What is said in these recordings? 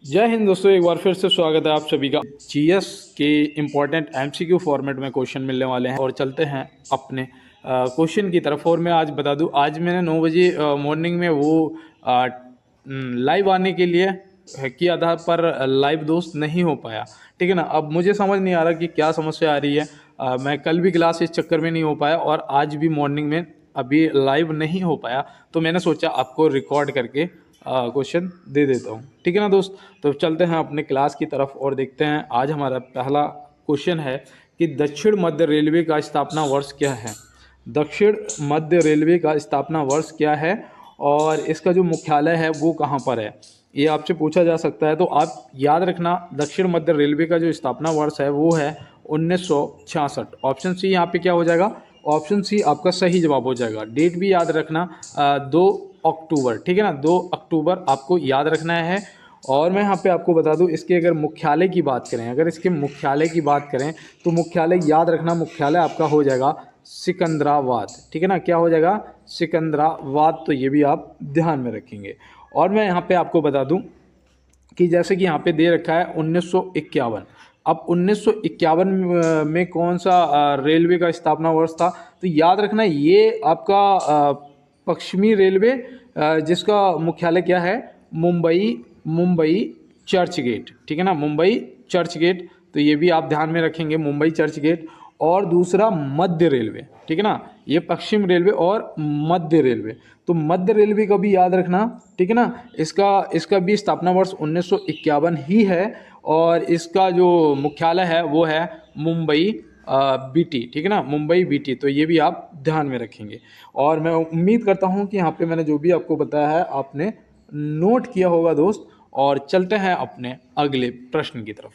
जय हिंद दोस्तों, एक बार फिर से स्वागत है आप सभी का। जीएस के इम्पोर्टेंट एमसीक्यू फॉर्मेट में क्वेश्चन मिलने वाले हैं और चलते हैं अपने क्वेश्चन की तरफ। और मैं आज बता दूं, आज मैंने 9 बजे मॉर्निंग में वो लाइव आने के लिए किया था, पर लाइव दोस्त नहीं हो पाया। ठीक है ना। अब मुझे समझ नहीं आ रहा कि क्या समस्या आ रही है। मैं कल भी क्लास इस चक्कर में नहीं हो पाया और आज भी मॉर्निंग में अभी लाइव नहीं हो पाया, तो मैंने सोचा आपको रिकॉर्ड करके क्वेश्चन दे देता हूँ। ठीक है ना दोस्त। तो चलते हैं अपने क्लास की तरफ और देखते हैं। आज हमारा पहला क्वेश्चन है कि दक्षिण मध्य रेलवे का स्थापना वर्ष क्या है। दक्षिण मध्य रेलवे का स्थापना वर्ष क्या है और इसका जो मुख्यालय है वो कहाँ पर है, ये आपसे पूछा जा सकता है। तो आप याद रखना, दक्षिण मध्य रेलवे का जो स्थापना वर्ष है वो है 1966। ऑप्शन सी यहाँ पे क्या हो जाएगा, ऑप्शन सी आपका सही जवाब हो जाएगा। डेट भी याद रखना 2 अक्टूबर। ठीक है ना, 2 अक्टूबर आपको याद रखना है। और मैं यहाँ पे आपको बता दूँ, इसके अगर मुख्यालय की बात करें, अगर इसके मुख्यालय की बात करें तो मुख्यालय याद रखना, मुख्यालय आपका हो जाएगा सिकंदराबाद। ठीक है ना, क्या हो जाएगा, सिकंदराबाद। तो ये भी आप ध्यान में रखेंगे। और मैं यहाँ पे आपको बता दूँ कि जैसे कि यहाँ पे दे रखा है 1951। अब 1951 में कौन सा रेलवे का स्थापना वर्ष था, तो याद रखना ये आपका पश्चिमी रेलवे, जिसका मुख्यालय क्या है, मुंबई, मुंबई चर्च गेट। ठीक है ना, मुंबई चर्च गेट। तो ये भी आप ध्यान में रखेंगे, मुंबई चर्च गेट। और दूसरा मध्य रेलवे। ठीक है ना, ये पश्चिम रेलवे और मध्य रेलवे। तो मध्य रेलवे का भी याद रखना। ठीक है ना, इसका इसका भी स्थापना वर्ष 1951 ही है और इसका जो मुख्यालय है वो है मुंबई बीटी। ठीक है ना, मुंबई बीटी। तो ये भी आप ध्यान में रखेंगे। और मैं उम्मीद करता हूँ कि यहाँ पे मैंने जो भी आपको बताया है आपने नोट किया होगा दोस्त। और चलते हैं अपने अगले प्रश्न की तरफ।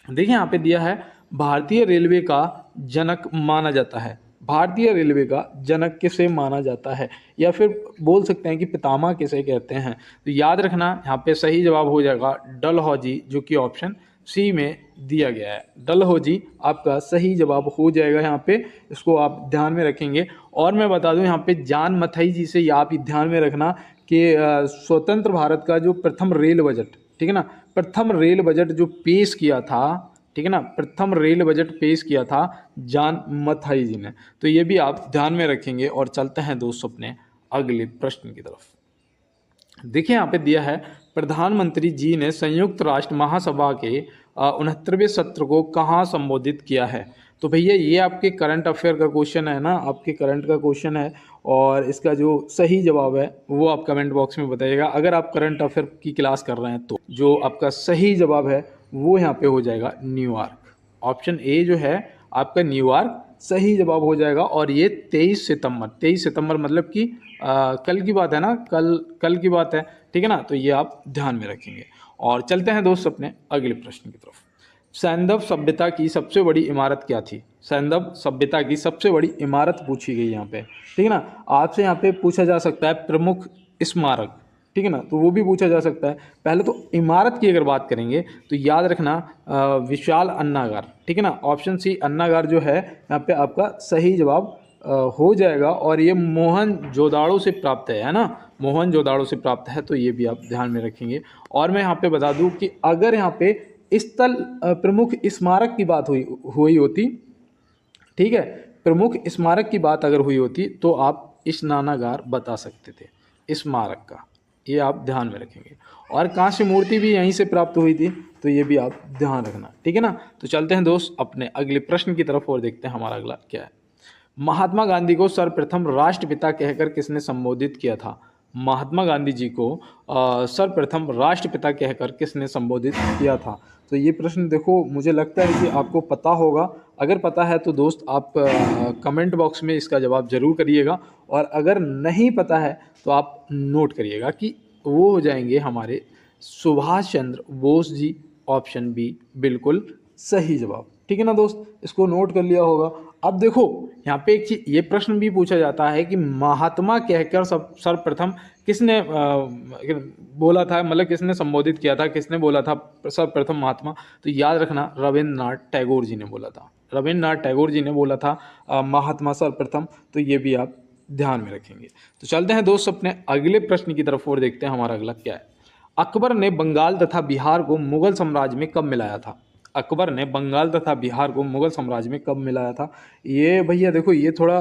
देखिए यहाँ पे दिया है, भारतीय रेलवे का जनक माना जाता है। भारतीय रेलवे का जनक किसे माना जाता है, या फिर बोल सकते हैं कि पितामह किसे कहते हैं। तो याद रखना, यहाँ पे सही जवाब हो जाएगा डलहौजी, जो कि ऑप्शन सी में दिया गया है। डलहौजी आपका सही जवाब हो जाएगा यहाँ पे, इसको आप ध्यान में रखेंगे। और मैं बता दूं यहाँ पे जान मथई जी से आप ध्यान में रखना कि स्वतंत्र भारत का जो प्रथम रेल बजट, ठीक है ना, प्रथम रेल बजट जो पेश किया था, ठीक है ना, प्रथम रेल बजट पेश किया था जान मथाई जी ने। तो ये भी आप ध्यान में रखेंगे। और चलते हैं दोस्तों अपने अगले प्रश्न की तरफ। देखिए यहाँ पे दिया है, प्रधानमंत्री जी ने संयुक्त राष्ट्र महासभा के 69वें सत्र को कहाँ संबोधित किया है। तो भैया ये आपके करंट अफेयर का क्वेश्चन है ना, आपके करंट का क्वेश्चन है। और इसका जो सही जवाब है वो आप कमेंट बॉक्स में बताइएगा, अगर आप करंट अफेयर की क्लास कर रहे हैं तो। जो आपका सही जवाब है वो यहाँ पे हो जाएगा न्यूयॉर्क। ऑप्शन ए जो है आपका न्यूयॉर्क सही जवाब हो जाएगा। और ये 23 सितंबर, 23 सितंबर मतलब कि कल की बात है ना, कल कल की बात है। ठीक है ना, तो ये आप ध्यान में रखेंगे। और चलते हैं दोस्त अपने अगले प्रश्न की तरफ। सैंधव सभ्यता की सबसे बड़ी इमारत क्या थी। सैंधव सभ्यता की सबसे बड़ी इमारत पूछी गई यहाँ पे। ठीक है ना, आपसे यहाँ पे पूछा जा सकता है प्रमुख स्मारक। ठीक है ना, तो वो भी पूछा जा सकता है। पहले तो इमारत की अगर बात करेंगे तो याद रखना विशाल अन्नागार। ठीक है ना, ऑप्शन सी अन्नागार जो है यहाँ पे आपका सही जवाब हो जाएगा। और ये मोहन जोदाड़ो से प्राप्त है ना, मोहन जोदाड़ो से प्राप्त है। तो ये भी आप ध्यान में रखेंगे। और मैं यहाँ पे बता दूं कि अगर यहाँ पे स्थल प्रमुख स्मारक की बात हुई होती, ठीक है, प्रमुख स्मारक की बात अगर हुई होती तो आप स्नानागार बता सकते थे स्मारक का, ये आप ध्यान में रखेंगे। और कांस्य मूर्ति भी यहीं से प्राप्त हुई थी, तो ये भी आप ध्यान रखना। ठीक है ना, तो चलते हैं दोस्त अपने अगले प्रश्न की तरफ और देखते हैं हमारा अगला क्या है। महात्मा गांधी को सर्वप्रथम राष्ट्रपिता कहकर किसने संबोधित किया था। महात्मा गांधी जी को सर्वप्रथम राष्ट्रपिता कहकर किसने संबोधित किया था। तो ये प्रश्न देखो, मुझे लगता है कि आपको पता होगा। अगर पता है तो दोस्त आप कमेंट बॉक्स में इसका जवाब जरूर करिएगा। और अगर नहीं पता है तो आप नोट करिएगा कि वो हो जाएंगे हमारे सुभाष चंद्र बोस जी। ऑप्शन बी बिल्कुल सही जवाब। ठीक है ना दोस्त, इसको नोट कर लिया होगा। अब देखो यहाँ पे एक चीज, ये प्रश्न भी पूछा जाता है कि महात्मा कहकर सर्वप्रथम किसने बोला था, मतलब किसने संबोधित किया था, किसने बोला था सर्वप्रथम महात्मा। तो याद रखना रविंद्रनाथ टैगोर जी ने बोला था। रविंद्रनाथ टैगोर जी ने बोला था महात्मा सर्वप्रथम। तो ये भी आप ध्यान में रखेंगे। तो चलते हैं दोस्त अपने अगले प्रश्न की तरफ और देखते हैं हमारा अगला क्या है। अकबर ने बंगाल तथा बिहार को मुगल साम्राज्य में कब मिलाया था? अकबर ने बंगाल तथा बिहार को मुगल साम्राज्य में कब मिलाया था? ये भैया देखो, ये थोड़ा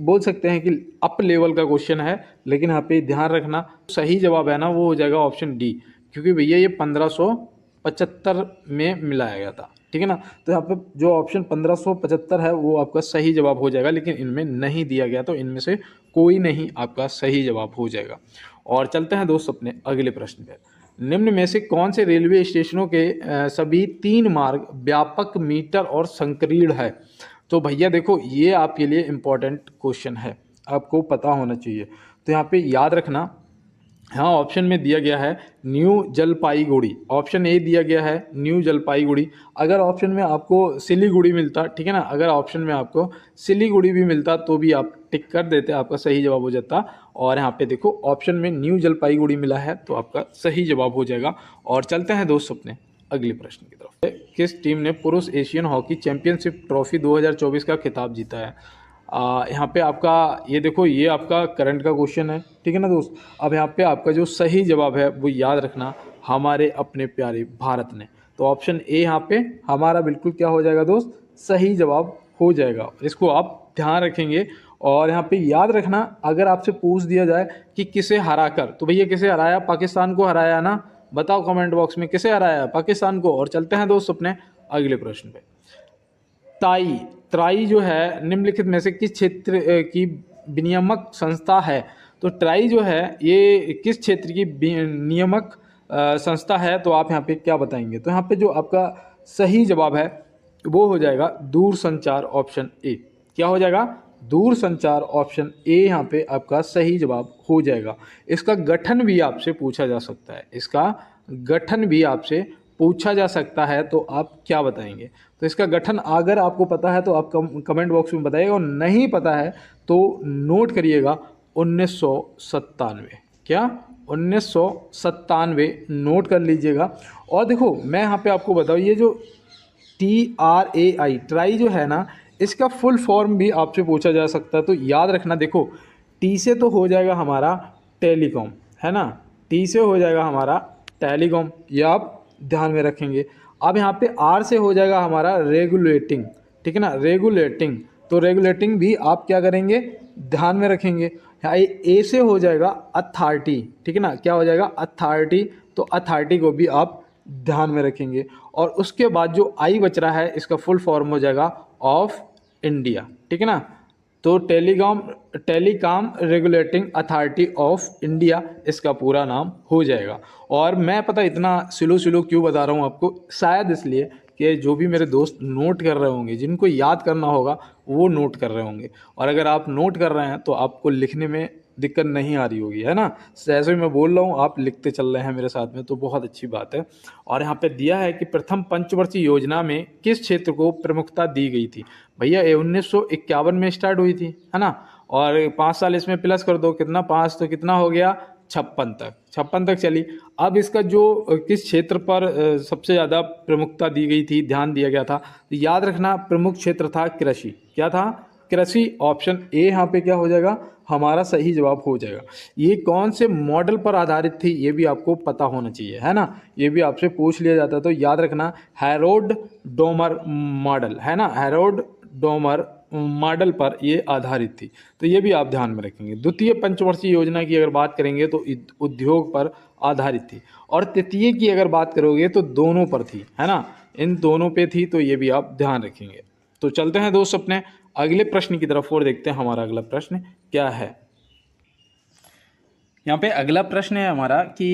बोल सकते हैं कि अप लेवल का क्वेश्चन है, लेकिन यहाँ पे ध्यान रखना सही जवाब है ना वो हो जाएगा ऑप्शन डी, क्योंकि भैया ये 1575 में मिलाया गया था। ठीक है ना, तो यहाँ पे जो ऑप्शन 1575 है वो आपका सही जवाब हो जाएगा, लेकिन इनमें नहीं दिया गया, तो इनमें से कोई नहीं आपका सही जवाब हो जाएगा। और चलते हैं दोस्त अपने अगले प्रश्न पे। निम्न में से कौन से रेलवे स्टेशनों के सभी 3 मार्ग व्यापक, मीटर और संकीर्ण है? तो भैया देखो, ये आपके लिए इम्पोर्टेंट क्वेश्चन है, आपको पता होना चाहिए। तो यहाँ पे याद रखना, हाँ ऑप्शन में दिया गया है न्यू जलपाईगुड़ी, ऑप्शन ए दिया गया है न्यू जलपाईगुड़ी। अगर ऑप्शन में आपको सिलीगुड़ी मिलता, ठीक है ना, अगर ऑप्शन में आपको सिलीगुड़ी भी मिलता तो भी आप टिक कर देते, आपका सही जवाब हो जाता। और यहाँ पे देखो ऑप्शन में न्यू जलपाईगुड़ी मिला है, तो आपका सही जवाब हो जाएगा। और चलते हैं दोस्त अपने अगले प्रश्न की तरफ। किस टीम ने पुरुष एशियन हॉकी चैंपियनशिप ट्रॉफी 2024 का खिताब जीता है? यहाँ पे आपका ये देखो, ये आपका करंट का क्वेश्चन है, ठीक है ना दोस्त। अब यहाँ पे आपका जो सही जवाब है वो याद रखना, हमारे अपने प्यारे भारत ने। तो ऑप्शन ए यहाँ पे हमारा बिल्कुल क्या हो जाएगा दोस्त, सही जवाब हो जाएगा। इसको आप ध्यान रखेंगे। और यहाँ पे याद रखना, अगर आपसे पूछ दिया जाए कि किसे हराकर, तो भैया किसे हराया? पाकिस्तान को हराया ना, बताओ कमेंट बॉक्स में किसे हराया? पाकिस्तान को। और चलते हैं दोस्त अपने अगले प्रश्न पे। ट्राई जो है निम्नलिखित में से किस क्षेत्र की विनियामक संस्था है? तो ट्राई जो है ये किस क्षेत्र की नियामक संस्था है? तो आप यहाँ पे क्या बताएंगे? तो यहाँ पे जो आपका सही जवाब है वो हो जाएगा दूरसंचार, ऑप्शन ए। क्या हो जाएगा? दूरसंचार, ऑप्शन ए यहाँ पे आपका सही जवाब हो जाएगा। इसका गठन भी आपसे पूछा जा सकता है, इसका गठन भी आपसे पूछा जा सकता है, तो आप क्या बताएंगे? तो इसका गठन अगर आपको पता है तो आप कमेंट बॉक्स में बताइएगा, और नहीं पता है तो नोट करिएगा 1997। क्या? 1997 नोट कर लीजिएगा। और देखो मैं यहाँ पे आपको बताऊँ, ये जो TRAI ट्राई जो है ना, इसका फुल फॉर्म भी आपसे पूछा जा सकता है, तो याद रखना। देखो टी से तो हो जाएगा हमारा टेलीकॉम, है ना, टी से हो जाएगा हमारा टेलीकॉम, ये आप ध्यान में रखेंगे। अब यहाँ पे आर से हो जाएगा हमारा रेगुलेटिंग, ठीक है ना, रेगुलेटिंग। तो रेगुलेटिंग भी आप क्या करेंगे, ध्यान में रखेंगे। ए से हो जाएगा अथॉरिटी, ठीक है ना, क्या हो जाएगा? अथॉरिटी। तो अथॉरिटी को भी आप ध्यान में रखेंगे। और उसके बाद जो आई बच रहा है, इसका फुल फॉर्म हो जाएगा ऑफ इंडिया, ठीक है ना। तो telecom regulating authority of India इसका पूरा नाम हो जाएगा। और मैं पता इतना स्लो क्यों बता रहा हूँ आपको, शायद इसलिए कि जो भी मेरे दोस्त नोट कर रहे होंगे, जिनको याद करना होगा वो नोट कर रहे होंगे, और अगर आप नोट कर रहे हैं तो आपको लिखने में दिक्कत नहीं आ रही होगी, है ना। जैसे मैं बोल रहा हूँ आप लिखते चल रहे हैं मेरे साथ में, तो बहुत अच्छी बात है। और यहाँ पे दिया है कि प्रथम पंचवर्षीय योजना में किस क्षेत्र को प्रमुखता दी गई थी? भैया ये 1951 में स्टार्ट हुई थी, है ना, और 5 साल इसमें प्लस कर दो, कितना 5 तो कितना हो गया 56 तक चली। अब इसका जो किस क्षेत्र पर सबसे ज़्यादा प्रमुखता दी गई थी, ध्यान दिया गया था, तो याद रखना प्रमुख क्षेत्र था कृषि। क्या था? कृषि। ऑप्शन ए यहाँ पे क्या हो जाएगा, हमारा सही जवाब हो जाएगा। ये कौन से मॉडल पर आधारित थी, ये भी आपको पता होना चाहिए, है ना, ये भी आपसे पूछ लिया जाता है। तो याद रखना हैरोल्ड डोमर मॉडल, है ना, हैरोल्ड डोमर मॉडल पर ये आधारित थी, तो ये भी आप ध्यान में रखेंगे। द्वितीय पंचवर्षीय योजना की अगर बात करेंगे तो उद्योग पर आधारित थी, और तृतीय की अगर बात करोगे तो दोनों पर थी, है ना, इन दोनों पे थी, तो ये भी आप ध्यान रखेंगे। तो चलते हैं दोस्त अपने अगले प्रश्न की तरफ और देखते हैं हमारा अगला प्रश्न क्या है। यहाँ पे अगला प्रश्न है हमारा कि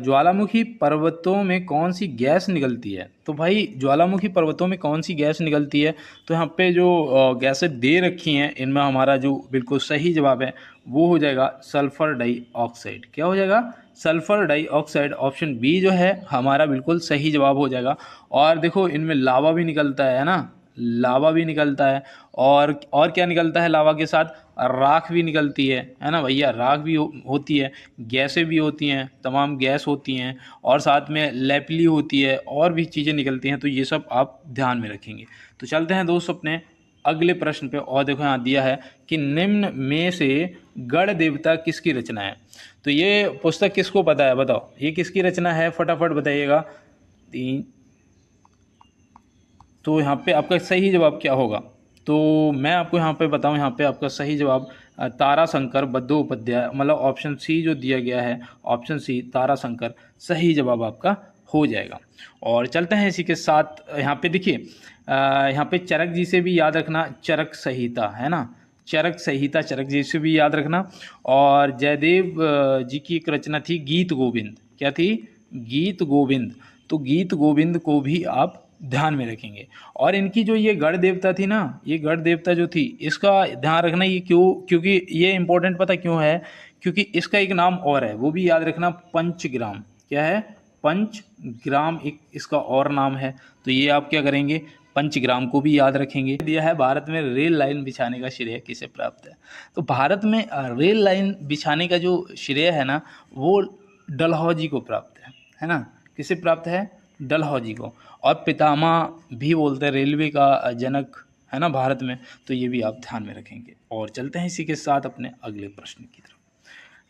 ज्वालामुखी पर्वतों में कौन सी गैस निकलती है? तो भाई ज्वालामुखी पर्वतों में कौन सी गैस निकलती है? तो यहाँ पे जो गैसें दे रखी हैं, इनमें हमारा जो बिल्कुल सही जवाब है वो हो जाएगा सल्फर डाइऑक्साइड। क्या हो जाएगा? Sulphur dioxide. ऑप्शन बी जो है हमारा बिल्कुल सही जवाब हो जाएगा। और देखो इनमें लावा भी निकलता है ना, लावा भी निकलता है, और क्या निकलता है लावा के साथ? राख भी निकलती है ना भैया, राख भी होती है, गैसें भी होती हैं, तमाम गैस होती हैं, और साथ में लैपली होती है, और भी चीज़ें निकलती हैं, तो ये सब आप ध्यान में रखेंगे। तो चलते हैं दोस्त अपने अगले प्रश्न पे। और देखो यहाँ दिया है कि निम्न में से गण देवता किसकी रचना है? तो ये पुस्तक किसको पता है बताओ, ये किसकी रचना है, फटाफट बताइएगा। 3। तो यहाँ पे आपका सही जवाब क्या होगा, तो मैं आपको यहाँ पे बताऊँ, यहाँ पे आपका सही जवाब ताराशंकर बंदोपाध्याय, मतलब ऑप्शन सी जो दिया गया है, ऑप्शन सी ताराशंकर सही जवाब आपका हो जाएगा। और चलते हैं इसी के साथ, यहाँ पे देखिए यहाँ पे चरक जी से भी याद रखना, चरक संहिता है ना, चरक संहिता, चरक जी से भी याद रखना। और जयदेव जी की एक रचना थी गीत गोविंद, क्या थी, गीत गोविंद, तो गीत गोविंद को भी आप ध्यान में रखेंगे। और इनकी जो ये गढ़ देवता थी ना, ये गढ़ देवता जो थी, इसका ध्यान रखना, ये क्यों, क्योंकि ये इंपॉर्टेंट पता क्यों है, क्योंकि इसका एक नाम और है, वो भी याद रखना, पंचग्राम। क्या है, पंचग्राम एक इसका और नाम है। तो ये आप क्या करेंगे, पंचग्राम को भी याद रखेंगे। दिया है भारत में रेल लाइन बिछाने का श्रेय किसे प्राप्त है, तो भारत में रेल लाइन बिछाने का जो श्रेय है ना, वो डलहौजी को प्राप्त है ना, किसे प्राप्त है, डलहौजी को। और पितामह भी बोलते हैं रेलवे का जनक, है ना भारत में, तो ये भी आप ध्यान में रखेंगे। और चलते हैं इसी के साथ अपने अगले प्रश्न की तरफ।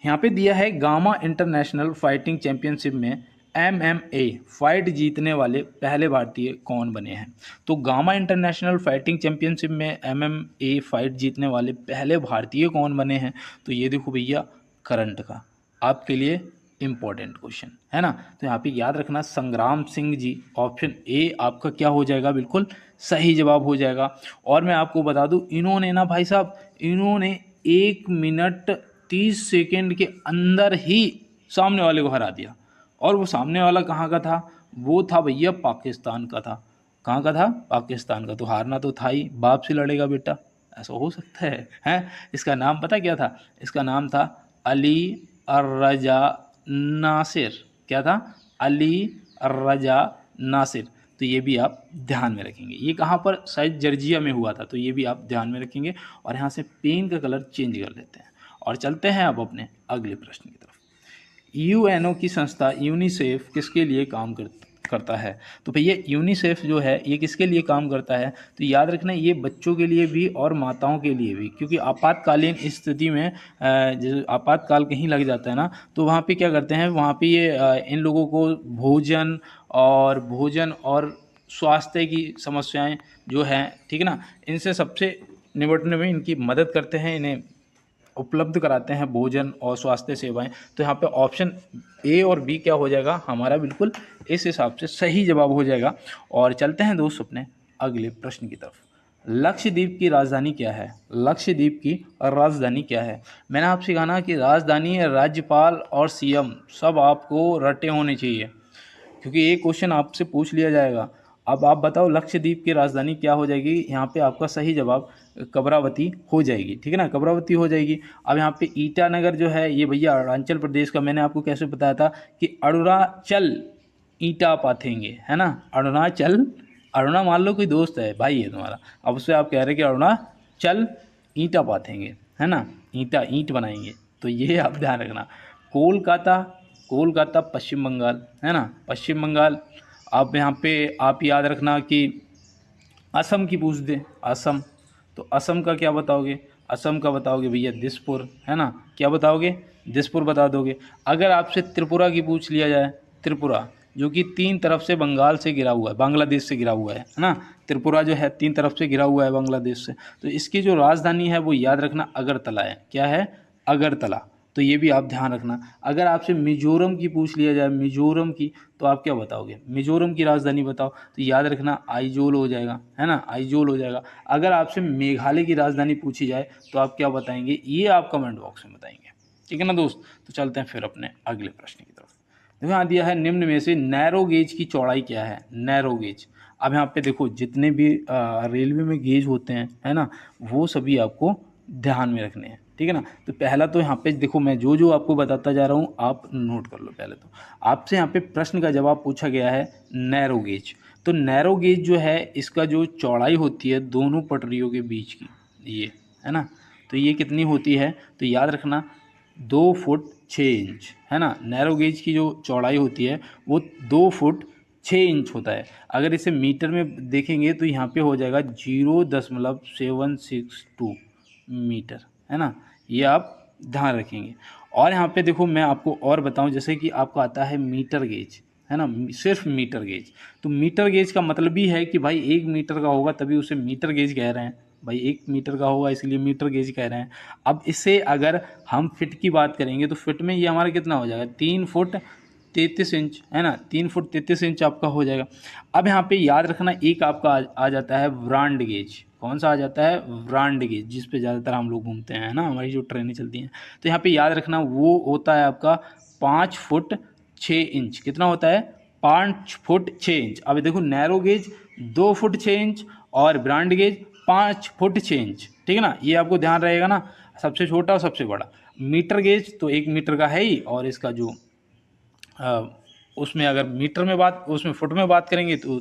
यहाँ पे दिया है गामा इंटरनेशनल फाइटिंग चैंपियनशिप में MMA फाइट जीतने वाले पहले भारतीय कौन बने हैं। तो गामा इंटरनेशनल फाइटिंग चैंपियनशिप में MMA फाइट जीतने वाले पहले भारतीय कौन बने हैं, तो ये देखो भैया, करंट का आपके लिए इम्पोर्टेंट क्वेश्चन है ना। तो यहाँ पे याद रखना संग्राम सिंह जी, ऑप्शन ए आपका क्या हो जाएगा, बिल्कुल सही जवाब हो जाएगा। और मैं आपको बता दूं, इन्होंने ना भाई साहब, इन्होंने 1 मिनट 30 सेकेंड के अंदर ही सामने वाले को हरा दिया। और वो सामने वाला कहाँ का था, वो था भैया पाकिस्तान का था। कहाँ का था, पाकिस्तान का। तो हारना तो था ही, बाप से लड़ेगा बेटा, ऐसा हो सकता है, हैं? इसका नाम पता क्या था, इसका नाम था अली अर्रजा नासिर। क्या था, अली अर्रजा नासिर। तो ये भी आप ध्यान में रखेंगे। ये कहाँ पर, शायद जर्जिया में हुआ था, तो ये भी आप ध्यान में रखेंगे। और यहाँ से पेन का कलर चेंज कर लेते हैं और चलते हैं अब अपने अगले प्रश्न की तरफ। यूएनओ की संस्था यूनिसेफ किसके लिए काम करता है, तो भैया यूनिसेफ जो है ये किसके लिए काम करता है, तो याद रखना ये बच्चों के लिए भी और माताओं के लिए भी, क्योंकि आपातकालीन स्थिति में जो आपातकाल कहीं लग जाता है ना, तो वहाँ पे क्या करते हैं, वहाँ पे ये इन लोगों को भोजन और स्वास्थ्य की समस्याएं जो हैं, ठीक है ना, इनसे सबसे निपटने में इनकी मदद करते हैं, इन्हें उपलब्ध कराते हैं भोजन और स्वास्थ्य सेवाएं। तो यहाँ पे ऑप्शन ए और बी क्या हो जाएगा हमारा, बिल्कुल इस हिसाब से सही जवाब हो जाएगा। और चलते हैं दोस्त अपने अगले प्रश्न की तरफ। लक्षद्वीप की राजधानी क्या है, लक्षद्वीप की राजधानी क्या है। मैंने आपसे कहा ना कि राजधानी, राज्यपाल और CM सब आपको रटे होने चाहिए, क्योंकि एक क्वेश्चन आपसे पूछ लिया जाएगा। अब आप बताओ लक्षद्वीप की राजधानी क्या हो जाएगी, यहाँ पे आपका सही जवाब कमरावती हो जाएगी, ठीक है ना, कमरावती हो जाएगी। अब यहाँ पे ईटानगर जो है ये भैया अरुणाचल प्रदेश का, मैंने आपको कैसे बताया था कि अरुणाचल ईटा पाथेंगे, है ना, अरुणाचल, अरुणा मान लो कोई दोस्त है, भाई है तुम्हारा, अब उससे आप कह रहे हैं कि अरुणाचल ईटा पाथेंगे, है ना, ईटा ईंट बनाएंगे, तो ये आप ध्यान रखना। कोलकाता, कोलकाता पश्चिम बंगाल, है ना, पश्चिम बंगाल। अब यहाँ पे आप याद रखना कि असम की पूछ दे, असम, तो असम का क्या बताओगे, असम का बताओगे भैया दिसपुर, है ना, क्या बताओगे, दिसपुर बता दोगे। अगर आपसे त्रिपुरा की पूछ लिया जाए, त्रिपुरा जो कि 3 तरफ से बंगाल से घिरा हुआ है, बांग्लादेश से घिरा हुआ है ना, त्रिपुरा जो है 3 तरफ से घिरा हुआ है बांग्लादेश से, तो इसकी जो राजधानी है वो याद रखना अगरतला है। क्या है, अगरतला। तो ये भी आप ध्यान रखना। अगर आपसे मिजोरम की पूछ लिया जाए, मिजोरम की, तो आप क्या बताओगे, मिजोरम की राजधानी बताओ, तो याद रखना आइजोल हो जाएगा, है ना, आइजोल हो जाएगा। अगर आपसे मेघालय की राजधानी पूछी जाए तो आप क्या बताएंगे, ये आप कमेंट बॉक्स में बताएंगे, ठीक है ना दोस्त। तो चलते हैं फिर अपने अगले प्रश्न की तरफ। देखो यहाँ दिया है निम्न में से नैरो गेज की चौड़ाई क्या है, नैरो गेज। अब यहाँ पे देखो जितने भी रेलवे में गेज होते हैं, है ना, वो सभी आपको ध्यान में रखने हैं, ठीक है ना। तो पहला तो यहाँ पे देखो, मैं जो जो आपको बताता जा रहा हूँ आप नोट कर लो। पहले तो आपसे यहाँ पे प्रश्न का जवाब पूछा गया है नैरो गेज। तो नैरो गेज जो है इसका जो चौड़ाई होती है दोनों पटरियों के बीच की, ये है ना, तो ये कितनी होती है, तो याद रखना 2 फुट 6 इंच, है ना। नैरो गेज की जो चौड़ाई होती है वो 2 फुट 6 इंच होता है। अगर इसे मीटर में देखेंगे तो यहाँ पे हो जाएगा 0.762 मीटर, है ना, ये आप ध्यान रखेंगे। और यहाँ पे देखो मैं आपको और बताऊं, जैसे कि आपका आता है मीटर गेज, है ना, सिर्फ मीटर गेज। तो मीटर गेज का मतलब भी है कि भाई 1 मीटर का होगा तभी उसे मीटर गेज कह रहे हैं, भाई 1 मीटर का होगा इसलिए मीटर गेज कह रहे हैं। अब इसे अगर हम फिट की बात करेंगे तो फिट में ये हमारा कितना हो जाएगा, 3 फुट 33 इंच, है ना, 3 फुट 33 इंच आपका हो जाएगा। अब यहाँ पे याद रखना एक आपका आ जाता है ब्रांड गेज। कौन सा आ जाता है, ब्रांड गेज, जिस पे ज़्यादातर हम लोग घूमते हैं ना, हमारी जो ट्रेनें चलती हैं। तो यहाँ पे याद रखना वो होता है आपका 5 फुट 6 इंच। कितना होता है, 5 फुट 6 इंच। अब देखो नैरो गेज 2 फुट 6 इंच और ब्रांड गेज 5 फुट 6 इंच, ठीक है ना, ये आपको ध्यान रहेगा ना, सबसे छोटा और सबसे बड़ा। मीटर गेज तो 1 मीटर का है ही, और इसका जो उसमें अगर मीटर में बात, उसमें फुट में बात करेंगे तो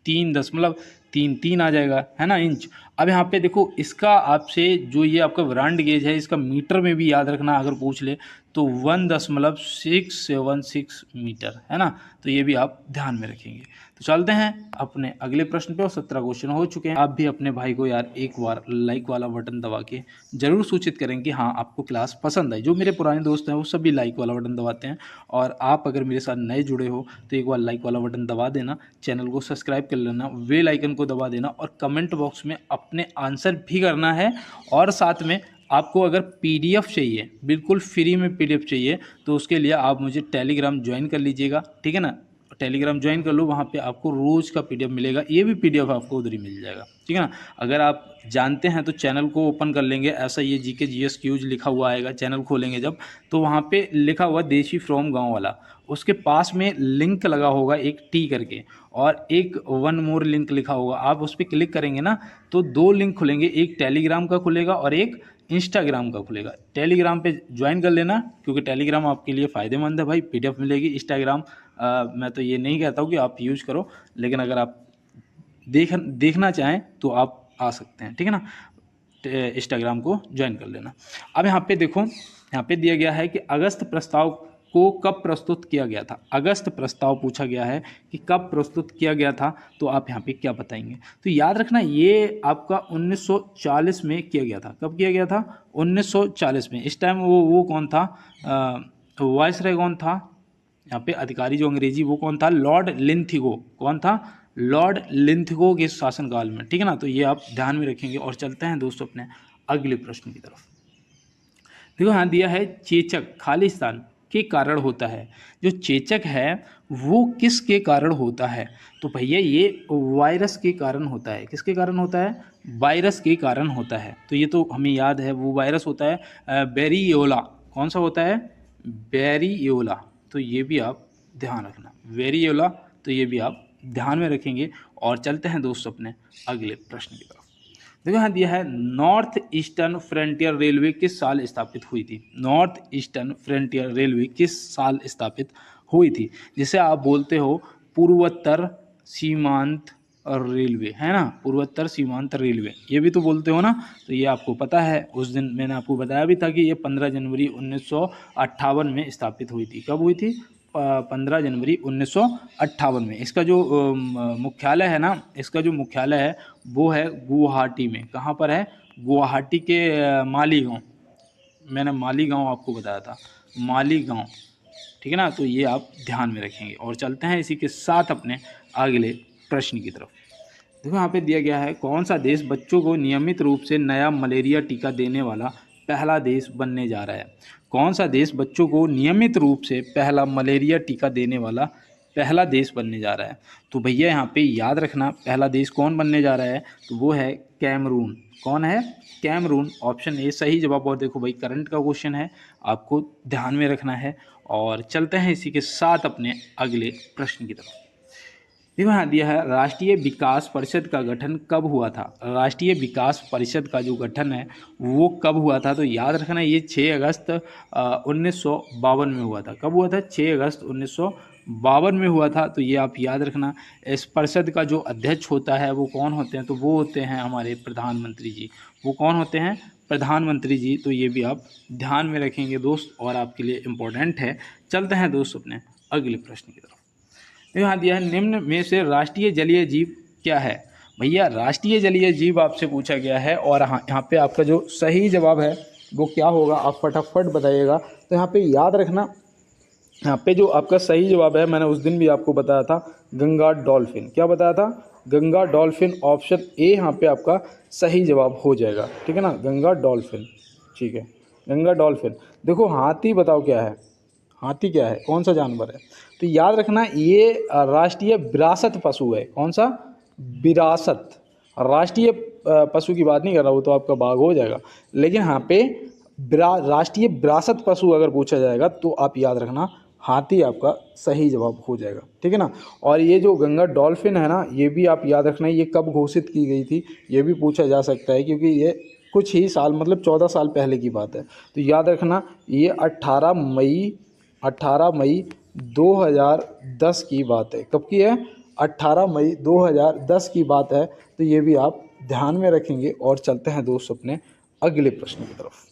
3.33 आ जाएगा, है ना, इंच। अब यहाँ पे देखो इसका आपसे जो ये आपका ब्रांड गेज है, इसका मीटर में भी याद रखना, अगर पूछ ले तो 1.676 मीटर, है ना। तो ये भी आप ध्यान में रखेंगे। तो चलते हैं अपने अगले प्रश्न पे, और 17 क्वेश्चन हो चुके हैं। आप भी अपने भाई को यार एक बार लाइक वाला बटन दबा के जरूर सूचित करें कि हाँ आपको क्लास पसंद आई। जो मेरे पुराने दोस्त हैं वो सभी लाइक वाला बटन दबाते हैं, और आप अगर मेरे साथ नए जुड़े हो तो एक बार लाइक वाला बटन दबा देना, चैनल को सब्सक्राइब कर लेना, बेल आइकन को दबा देना, और कमेंट बॉक्स में अपने आंसर भी करना है। और साथ में आपको अगर पीडीएफ चाहिए, बिल्कुल फ्री में पीडीएफ चाहिए, तो उसके लिए आप मुझे टेलीग्राम ज्वाइन कर लीजिएगा, ठीक है ना। टेलीग्राम ज्वाइन कर लो, वहाँ पे आपको रोज़ का पीडीएफ मिलेगा, ये भी पीडीएफ आपको उधर ही मिल जाएगा, ठीक है ना। अगर आप जानते हैं तो चैनल को ओपन कर लेंगे, ऐसा ये जीके जीएस क्यूज लिखा हुआ आएगा, चैनल खोलेंगे जब, तो वहाँ पे लिखा हुआ देशी फ्रॉम गांव वाला, उसके पास में लिंक लगा होगा एक टी करके, और एक वन मोर लिंक लिखा होगा। आप उस पर क्लिक करेंगे ना तो 2 लिंक खुलेंगे, एक टेलीग्राम का खुलेगा और एक इंस्टाग्राम का खुलेगा। टेलीग्राम पे ज्वाइन कर लेना, क्योंकि टेलीग्राम आपके लिए फ़ायदेमंद है भाई, पीडीएफ मिलेगी। इंस्टाग्राम मैं तो ये नहीं कहता हूँ कि आप यूज़ करो, लेकिन अगर आप देखना चाहें तो आप आ सकते हैं, ठीक है ना। इंस्टाग्राम को ज्वाइन कर लेना। अब यहाँ पे देखो, यहाँ पे दिया गया है कि अगस्त प्रस्ताव को कब प्रस्तुत किया गया था। अगस्त प्रस्ताव पूछा गया है कि कब प्रस्तुत किया गया था, तो आप यहाँ पे क्या बताएंगे। तो याद रखना ये आपका 1940 में किया गया था। कब किया गया था, 1940 में। इस टाइम वो कौन था, वायसराय कौन था यहाँ पे, अधिकारी जो अंग्रेजी, वो कौन था, लॉर्ड लिंथिगो। कौन था, लॉर्ड लिंथिगो के शासनकाल में, ठीक है ना। तो ये आप ध्यान में रखेंगे। और चलते हैं दोस्तों अपने अगले प्रश्न की तरफ। देखो यहाँ दिया है चेचक खालिस्तान के कारण होता है। जो चेचक है वो किसके कारण होता है, तो भैया ये वायरस के कारण होता है। किसके कारण होता है, वायरस के कारण होता है। तो ये तो हमें याद है, वो वायरस होता है बेरियोला। कौन सा होता है, बेरियोला। तो ये भी आप ध्यान रखना, वेरियोला, तो ये भी आप ध्यान में रखेंगे। और चलते हैं दोस्तों अपने अगले प्रश्न की तरफ। देखो यहाँ दिया है नॉर्थ ईस्टर्न फ्रंटियर रेलवे किस साल स्थापित हुई थी। नॉर्थ ईस्टर्न फ्रंटियर रेलवे किस साल स्थापित हुई थी, जिसे आप बोलते हो पूर्वोत्तर सीमांत रेलवे, है ना, पूर्वोत्तर सीमांत रेलवे, ये भी तो बोलते हो ना। तो ये आपको पता है, उस दिन मैंने आपको बताया भी था कि ये 15 जनवरी 1958 में स्थापित हुई थी। कब हुई थी, 15 जनवरी 1958 में। इसका जो मुख्यालय है ना, इसका जो मुख्यालय है वो है गुवाहाटी में। कहाँ पर है, गुवाहाटी के मालीगांव। मैंने मालीगांव आपको बताया था, मालीगांव, ठीक है ना। तो ये आप ध्यान में रखेंगे। और चलते हैं इसी के साथ अपने अगले प्रश्न की तरफ। देखो यहाँ पे दिया गया है कौन सा देश बच्चों को नियमित रूप से नया मलेरिया टीका देने वाला पहला देश बनने जा रहा है। कौन सा देश बच्चों को नियमित रूप से पहला मलेरिया टीका देने वाला पहला देश बनने जा रहा है। तो भैया यहाँ पे याद रखना पहला देश कौन बनने जा रहा है, तो वो है कैमरून। कौन है, कैमरून। ऑप्शन ए सही जवाब। और देखो भाई करंट का क्वेश्चन है, आपको ध्यान में रखना है। और चलते हैं इसी के साथ अपने अगले प्रश्न की तरफ। देखो यहाँ दिया है राष्ट्रीय विकास परिषद का गठन कब हुआ था। राष्ट्रीय विकास परिषद का जो गठन है वो कब हुआ था, तो याद रखना ये 6 अगस्त 1952 में हुआ था। कब हुआ था, 6 अगस्त 1952 में हुआ था। तो ये आप याद रखना। इस परिषद का जो अध्यक्ष होता है वो कौन होते हैं, तो वो होते हैं हमारे प्रधानमंत्री जी। वो कौन होते हैं, प्रधानमंत्री जी। तो ये भी आप ध्यान में रखेंगे दोस्त, और आपके लिए इम्पोर्टेंट है। चलते हैं दोस्त अपने अगले प्रश्न की तरफ। यहाँ दिया है निम्न में से राष्ट्रीय जलीय जीव क्या है। भैया राष्ट्रीय जलीय जीव आपसे पूछा गया है, और यहाँ पे आपका जो सही जवाब है वो क्या होगा, आप फटाफट बताइएगा। तो यहाँ पे याद रखना, यहाँ पे जो आपका सही जवाब है, मैंने उस दिन भी आपको बताया था गंगा डॉल्फिन। क्या बताया था? गंगा डॉल्फिन। ऑप्शन ए यहाँ पे आपका सही जवाब हो जाएगा, ठीक है ना, गंगा डॉल्फिन। ठीक है, गंगा डॉल्फिन। देखो हाथी बताओ क्या है, हाथी क्या है, कौन सा जानवर है? तो याद रखना ये राष्ट्रीय विरासत पशु है। कौन सा? विरासत। राष्ट्रीय पशु की बात नहीं कर रहा, वो तो आपका बाघ हो जाएगा। लेकिन यहाँ पे राष्ट्रीय विरासत पशु अगर पूछा जाएगा तो आप याद रखना हाथी आपका सही जवाब हो जाएगा, ठीक है ना। और ये जो गंगा डॉल्फिन है ना, ये भी आप याद रखना ये कब घोषित की गई थी, ये भी पूछा जा सकता है, क्योंकि ये कुछ ही साल मतलब 14 साल पहले की बात है। तो याद रखना ये 18 मई 2010 की बात है। कब की है? 18 मई 2010 की बात है। तो ये भी आप ध्यान में रखेंगे। और चलते हैं दोस्त अपने अगले प्रश्न की तरफ।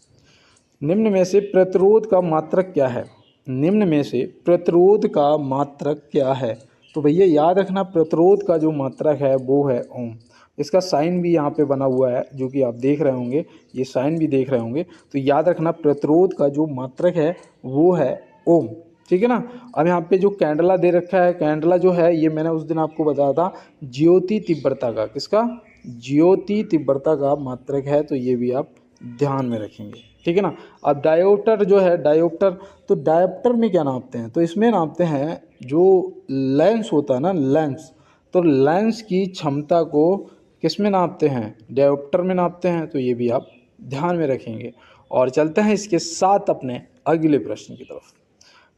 निम्न में से प्रतिरोध का मात्रक क्या है? निम्न में से प्रतिरोध का मात्रक क्या है? तो भैया याद रखना प्रतिरोध का जो मात्रक है वो है ओम। इसका साइन भी यहाँ पे बना हुआ है जो कि आप देख रहे होंगे, ये साइन भी देख रहे होंगे। तो याद रखना प्रतिरोध का जो मात्रक है वो है ओम, ठीक है ना। अब यहाँ पे जो कैंडला दे रखा है, कैंडला जो है ये मैंने उस दिन आपको बताया था ज्योति तीव्रता का। किसका? ज्योति तीव्रता का मात्रक है। तो ये भी आप ध्यान में रखेंगे, ठीक है ना। अब डायोप्टर जो है, डायोप्टर, तो डायोप्टर में क्या नापते हैं? तो इसमें नापते हैं जो लेंस होता है ना, लेंस, तो लेंस की क्षमता को किस में नापते हैं? डायोप्टर में नापते हैं। तो ये भी आप ध्यान में रखेंगे। और चलते हैं इसके साथ अपने अगले प्रश्न की तरफ।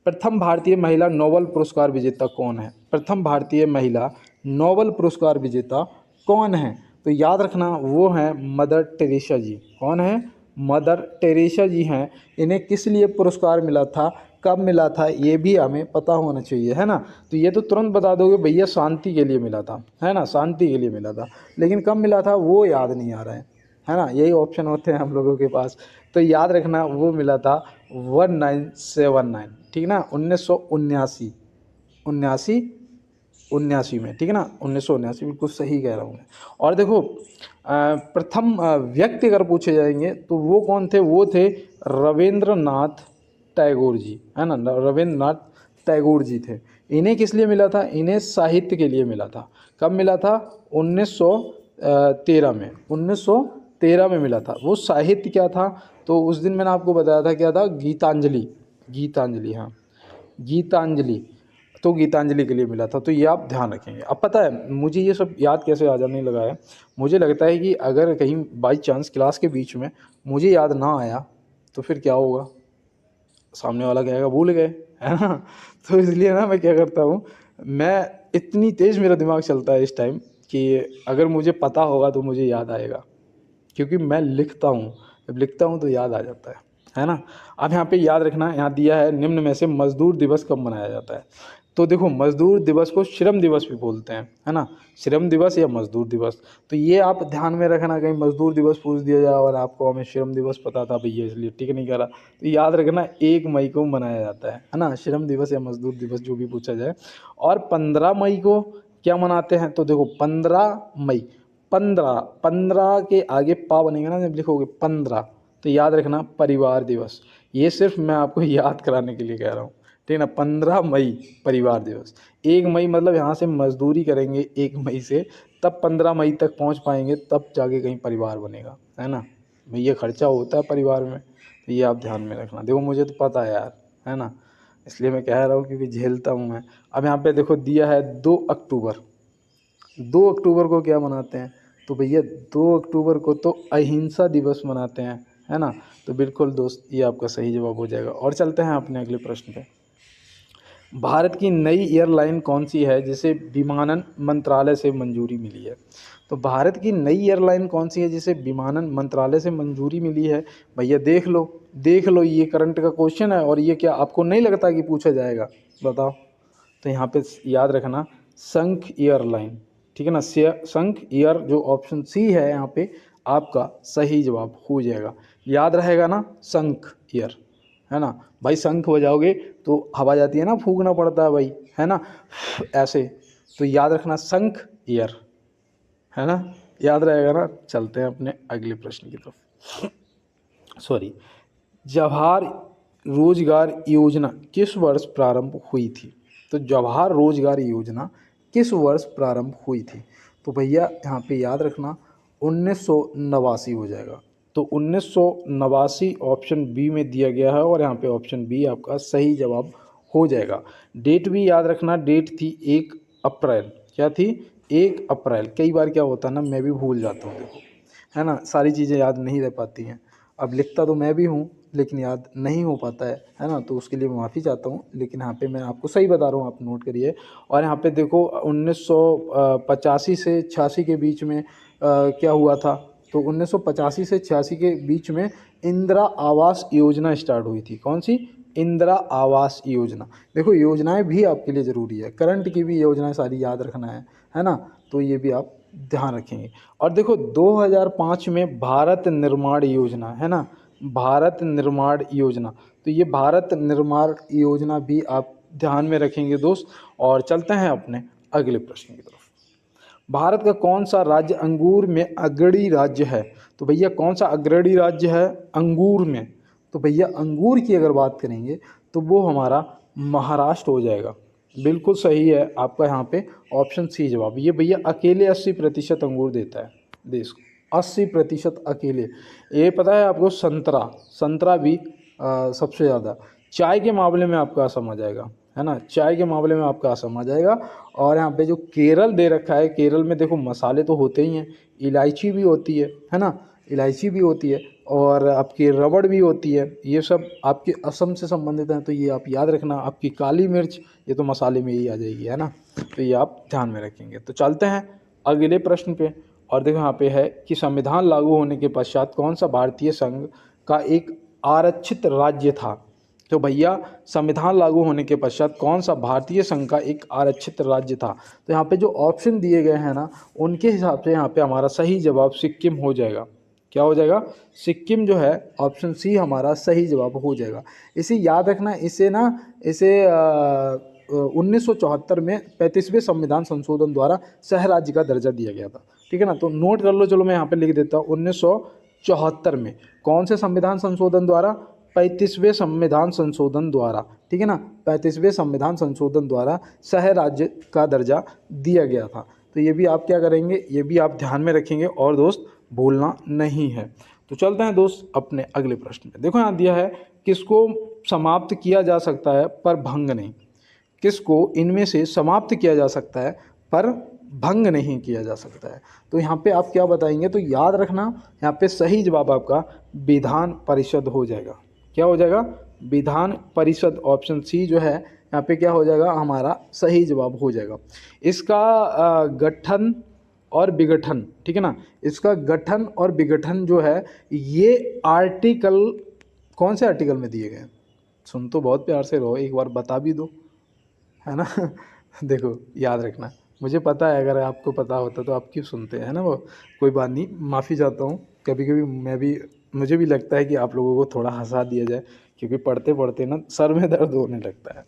प्रथम भारतीय महिला नोबेल पुरस्कार विजेता कौन है? प्रथम भारतीय महिला नोबेल पुरस्कार विजेता कौन है? तो याद रखना वो हैं मदर टेरेसा जी। कौन है? मदर टेरेसा जी हैं। इन्हें किस लिए पुरस्कार मिला था, कब मिला था, ये भी हमें पता होना चाहिए, है ना। तो ये तो तुरंत बता दोगे भैया शांति के लिए मिला था, है ना, शांति के लिए मिला था। लेकिन कब मिला था वो याद नहीं आ रहा है ना। यही ऑप्शन होते हैं हम लोगों के पास। तो याद रखना वो मिला था 1979, ठीक ना, 1979, 79 में, ठीक है ना, 1979, बिल्कुल सही कह रहा हूँ मैं। और देखो प्रथम व्यक्ति अगर पूछे जाएंगे तो वो कौन थे? वो थे रविंद्रनाथ टैगोर जी, है ना, रविंद्रनाथ टैगोर जी थे। इन्हें किस लिए मिला था? इन्हें साहित्य के लिए मिला था। कब मिला था? 1913 में, 1913 में मिला था। वो साहित्य क्या था? तो उस दिन मैंने आपको बताया था क्या था? गीतांजलि, गीतांजलि, हाँ गीतांजलि। तो गीतांजलि के लिए मिला था। तो ये आप ध्यान रखेंगे। अब पता है मुझे ये सब याद कैसे आ जाने लगा है, मुझे लगता है कि अगर कहीं बाई चांस क्लास के बीच में मुझे याद ना आया तो फिर क्या होगा, सामने वाला कहेगा भूल गए, है ना। तो इसलिए ना मैं क्या करता हूँ, मैं इतनी तेज़ मेरा दिमाग चलता है इस टाइम कि अगर मुझे पता होगा तो मुझे याद आएगा, क्योंकि मैं लिखता हूँ, जब लिखता हूँ तो याद आ जाता है ना। अब यहाँ पे याद रखना, यहाँ दिया है निम्न में से मजदूर दिवस कब मनाया जाता है? तो देखो मजदूर दिवस को श्रम दिवस भी बोलते हैं, है ना, श्रम दिवस या मजदूर दिवस। तो ये आप ध्यान में रखना, कहीं मजदूर दिवस पूछ दिया जाए और आपको हमें श्रम दिवस पता था भैया इसलिए ठीक नहीं करा। तो याद रखना 1 मई को मनाया जाता है ना, श्रम दिवस या मजदूर दिवस जो भी पूछा जाए। और 15 मई को क्या मनाते हैं? तो देखो 15 मई, 15 के आगे पा बनेगा ना जब लिखोगे 15, तो याद रखना परिवार दिवस। ये सिर्फ मैं आपको याद कराने के लिए कह रहा हूँ, ठीक है ना। 15 मई परिवार दिवस। 1 मई मतलब यहाँ से मजदूरी करेंगे 1 मई से, तब 15 मई तक पहुँच पाएंगे, तब जाके कहीं परिवार बनेगा, है ना। भैया खर्चा होता है परिवार में, तो ये आप ध्यान में रखना। देखो मुझे तो पता है यार, है ना, इसलिए मैं कह रहा हूँ क्योंकि झेलता हूँ मैं। अब यहाँ पे देखो दिया है 2 अक्टूबर। 2 अक्टूबर को क्या मनाते हैं? तो भैया 2 अक्टूबर को तो अहिंसा दिवस मनाते हैं, है ना। तो बिल्कुल दोस्त ये आपका सही जवाब हो जाएगा। और चलते हैं अपने अगले प्रश्न पे। भारत की नई एयरलाइन कौन सी है जिसे विमानन मंत्रालय से मंजूरी मिली है? तो भारत की नई एयरलाइन कौन सी है जिसे विमानन मंत्रालय से मंजूरी मिली है? भैया देख लो, देख लो, ये करंट का क्वेश्चन है और ये क्या आपको नहीं लगता कि पूछा जाएगा? बताओ। तो यहाँ पे याद रखना संख एयरलाइन, ठीक है ना, संख एयर जो ऑप्शन सी है यहाँ पे आपका सही जवाब हो जाएगा। याद रहेगा ना, संख एयर, है ना। भाई शंख बजाओगे तो हवा जाती है ना, फूंकना पड़ता है भाई, है ना, ऐसे। तो याद रखना शंख एयर, है ना, याद रहेगा ना। चलते हैं अपने अगले प्रश्न की तरफ। सॉरी, जवाहर रोजगार योजना किस वर्ष प्रारंभ हुई थी? तो जवाहर रोजगार योजना किस वर्ष प्रारंभ हुई थी? तो भैया यहाँ पे याद रखना 1989 हो जाएगा। तो 1989 ऑप्शन बी में दिया गया है और यहाँ पे ऑप्शन बी आपका सही जवाब हो जाएगा। डेट भी याद रखना, डेट थी 1 अप्रैल। क्या थी? 1 अप्रैल। कई बार क्या होता है ना, मैं भी भूल जाता हूँ, देखो है ना, सारी चीज़ें याद नहीं रह पाती हैं। अब लिखता तो मैं भी हूँ लेकिन याद नहीं हो पाता है ना, तो उसके लिए मैं माफ़ी चाहता हूँ। लेकिन यहाँ पे मैं आपको सही बता रहा हूँ, आप नोट करिए। और यहाँ पे देखो 1985 से 86 के बीच में क्या हुआ था? तो 1985 से 86 के बीच में इंदिरा आवास योजना स्टार्ट हुई थी। कौन सी? इंदिरा आवास योजना। देखो योजनाएं भी आपके लिए ज़रूरी है, करंट की भी योजनाएं सारी याद रखना है ना, तो ये भी आप ध्यान रखेंगे। और देखो 2005 में भारत निर्माण योजना, है ना, भारत निर्माण योजना, तो ये भारत निर्माण योजना भी आप ध्यान में रखेंगे दोस्त। और चलते हैं अपने अगले प्रश्न की तरफ। भारत का कौन सा राज्य अंगूर में अग्रणी राज्य है? तो भैया कौन सा अग्रणी राज्य है अंगूर में? तो भैया अंगूर की अगर बात करेंगे तो वो हमारा महाराष्ट्र हो जाएगा। बिल्कुल सही है आपका यहाँ पे ऑप्शन सी जवाब। ये भैया अकेले 80% अंगूर देता है देश को, 80% अकेले। ये पता है आपको, संतरा, संतरा भी सबसे ज़्यादा। चाय के मामले में आपका असम आ जाएगा, है ना, चाय के मामले में आपका असम आ जाएगा। और यहाँ पे जो केरल दे रखा है, केरल में देखो मसाले तो होते ही हैं, इलायची भी होती है ना, इलायची भी होती है और आपकी रबड़ भी होती है, ये सब आपके असम से संबंधित हैं। तो ये आप याद रखना। आपकी काली मिर्च, ये तो मसाले में ही आ जाएगी, है ना, तो ये आप ध्यान में रखेंगे। तो चलते हैं अगले प्रश्न पे। और देखो यहाँ पे है कि संविधान लागू होने के पश्चात कौन सा भारतीय संघ का एक आरक्षित राज्य था? तो भैया संविधान लागू होने के पश्चात कौन सा भारतीय संघ का एक आरक्षित राज्य था? तो यहाँ पे जो ऑप्शन दिए गए हैं ना, उनके हिसाब से यहाँ पे हमारा सही जवाब सिक्किम हो जाएगा। क्या हो जाएगा? सिक्किम जो है, ऑप्शन सी हमारा सही जवाब हो जाएगा। इसे याद रखना। इसे 1974 में 35वें संविधान संशोधन द्वारा सह राज्य का दर्जा दिया गया था। ठीक है ना, तो नोट कर लो। चलो मैं यहाँ पे लिख देता हूँ 1974 में कौन से संविधान संशोधन द्वारा? 35वें संविधान संशोधन द्वारा। ठीक है ना, 35वें संविधान संशोधन द्वारा सह राज्य का दर्जा दिया गया था। तो ये भी आप क्या करेंगे, ये भी आप ध्यान में रखेंगे और दोस्त भूलना नहीं है। तो चलते हैं दोस्त अपने अगले प्रश्न पे। देखो यहाँ दिया है किसको समाप्त किया जा सकता है पर भंग नहीं? किसको इनमें से समाप्त किया जा सकता है पर भंग नहीं किया जा सकता है? तो यहाँ पे आप क्या बताएंगे? तो याद रखना, यहाँ पे सही जवाब आपका विधान परिषद हो जाएगा। क्या हो जाएगा? विधान परिषद। ऑप्शन सी जो है यहाँ पे क्या हो जाएगा? हमारा सही जवाब हो जाएगा। इसका गठन और विघटन, ठीक है ना, इसका गठन और विघटन जो है ये आर्टिकल, कौन से आर्टिकल में दिए गए हैं? सुन तो बहुत प्यार से रहो, एक बार बता भी दो, है ना। देखो याद रखना, मुझे पता है अगर आपको पता होता तो आप क्यों सुनते हैं ना, वो कोई बात नहीं, माफ़ी चाहता हूँ। कभी कभी मुझे भी लगता है कि आप लोगों को थोड़ा हंसा दिया जाए, क्योंकि पढ़ते पढ़ते ना सर में दर्द होने लगता है।